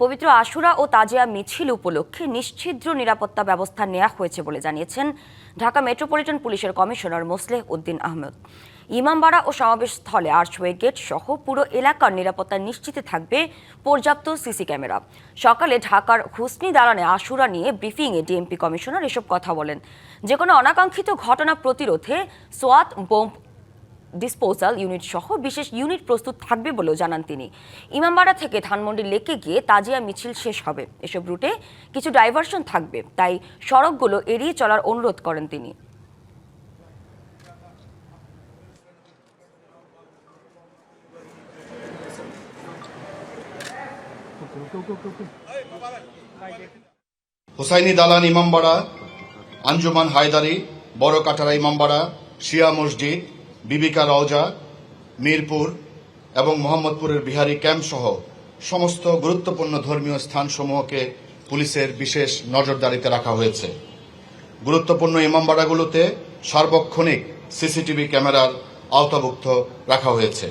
পবিত্র আশুরা ও তাজিয়া মিছিল উপলক্ষে নিশ্ছিদ্র নিরাপত্তা ব্যবস্থা নেওয়া হয়েছে বলে জানিয়েছেন ঢাকা মেট্রোপলিটন পুলিশের কমিশনার মোসলেহ উদ্দিন আহমেদ। ইমামবাড়া ও সমাবেশ স্থলে আর্চওয়ে গেট সহ পুরো এলাকার নিরাপত্তা নিশ্চিত থাকবে পর্যাপ্ত সিসি ক্যামেরা। সকালে ঢাকার হুসনি দালানে আশুরা নিয়ে ব্রিফিংয়ে ডিএমপি কমিশনার এসব কথা বলেন। যে কোনো অনাকাঙ্ক্ষিত ঘটনা প্রতিরোধে সোয়াত বোম্ব ডিসপোজাল ইউনিট সহ বিশেষ ইউনিট প্রস্তুত থাকবে বলেও জানান তিনি। ইমামবাড়া থেকে ধানমন্ডি লেকে গিয়ে তাজিয়া মিছিল শেষ হবে। এসব রুটে কিছু ডাইভারশন থাকবে, তাই সড়কগুলো এড়িয়ে চলার অনুরোধ করেন তিনি। হুসাইনি দালান ইমামবাড়া, আঞ্জুমান হায়দারি, বড় কাটারা ইমামবাড়া, শিয়া মসজিদ, বিবিকা রওজা, মিরপুর এবং মোহাম্মদপুরের বিহারি ক্যাম্প সহ সমস্ত গুরুত্বপূর্ণ ধর্মীয় স্থানসমূহকে পুলিশের বিশেষ নজরদারিতে রাখা হয়েছে। গুরুত্বপূর্ণ ইমামবাড়াগুলোতে সার্বক্ষণিক সিসিটিভি ক্যামেরার আওতাভুক্ত রাখা হয়েছে।